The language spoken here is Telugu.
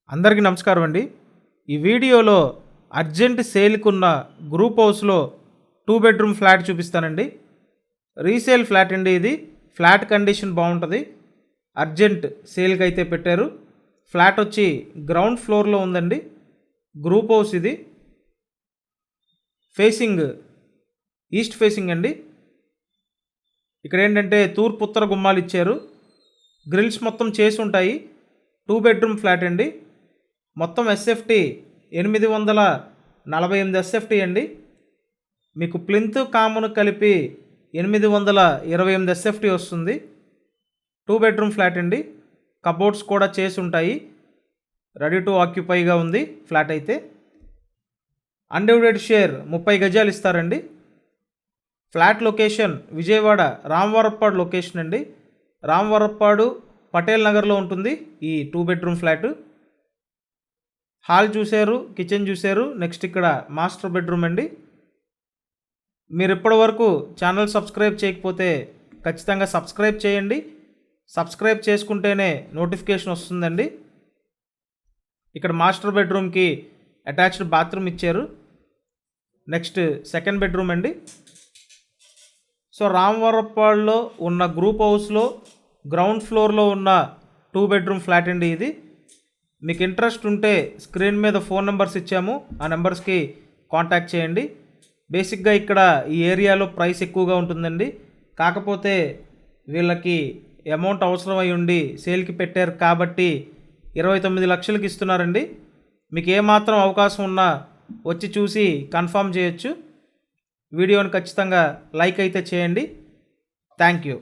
అందరికీ నమస్కారం అండి. ఈ వీడియోలో అర్జెంట్ సేల్కున్న గ్రూప్ హౌస్లో 2 బెడ్రూమ్ ఫ్లాట్ చూపిస్తానండి. రీసేల్ ఫ్లాట్ అండి. ఇది ఫ్లాట్ కండిషన్ బాగుంటుంది. అర్జెంట్ సేల్కి అయితే పెట్టారు. ఫ్లాట్ వచ్చి గ్రౌండ్ ఫ్లోర్లో ఉందండి. గ్రూప్ హౌస్ ఇది. ఫేసింగ్ ఈస్ట్ ఫేసింగ్ అండి. ఇక్కడ ఏంటంటే తూర్పు ఉత్తర గుమ్మాలు ఇచ్చారు. గ్రిల్స్ మొత్తం చేసి ఉంటాయి. 2 బెడ్రూమ్ ఫ్లాట్ అండి. మొత్తం ఎస్ఎఫ్టీ 848 ఎస్ఎఫ్టీ అండి. మీకు ప్లింత్ కామన్ కలిపి 828 ఎస్ఎఫ్టీ వస్తుంది. 2 బెడ్రూమ్ ఫ్లాట్ అండి. కబోర్డ్స్ కూడా చేసి ఉంటాయి. రెడీ టు ఆక్యుపైగా ఉంది ఫ్లాట్ అయితే. అన్డివైడెడ్ షేర్ 30 గజాలు ఇస్తారండి. Flat location Vijayawada Ramavarappadu location అండి. రామవరప్పాడు పటేల్ నగర్లో ఉంటుంది ఈ 2 బెడ్రూమ్ ఫ్లాట్. హాల్ చూశారు, కిచెన్ చూశారు. నెక్స్ట్ ఇక్కడ మాస్టర్ బెడ్రూమ్ అండి. మీరు ఇప్పటి వరకు ఛానల్ సబ్స్క్రైబ్ చేయకపోతే ఖచ్చితంగా సబ్స్క్రైబ్ చేయండి. సబ్స్క్రైబ్ చేసుకుంటేనే నోటిఫికేషన్ వస్తుందండి. ఇక్కడ మాస్టర్ బెడ్రూమ్కి అటాచ్డ్ బాత్రూమ్ ఇచ్చారు. నెక్స్ట్ సెకండ్ బెడ్రూమ్ అండి. సో రామవరప్పాడులో ఉన్న గ్రూప్ హౌస్లో గ్రౌండ్ ఫ్లోర్లో ఉన్న 2 బెడ్రూమ్ ఫ్లాట్ అండి ఇది. మీకు ఇంట్రెస్ట్ ఉంటే స్క్రీన్ మీద ఫోన్ నెంబర్స్ ఇచ్చాము. ఆ నెంబర్స్కి కాంటాక్ట్ చేయండి. బేసిక్గా ఇక్కడ ఈ ఏరియాలో ప్రైస్ ఎక్కువగా ఉంటుందండి. కాకపోతే వీళ్ళకి అమౌంట్ అవసరం అయి ఉండి సేల్కి పెట్టారు కాబట్టి 29 లక్షలకి ఇస్తున్నారండి. మీకు ఏమాత్రం అవకాశం ఉన్నా వచ్చి చూసి కన్ఫర్మ్ చేయొచ్చు. వీడియోని ఖచ్చితంగా లైక్ అయితే చేయండి. Thank you.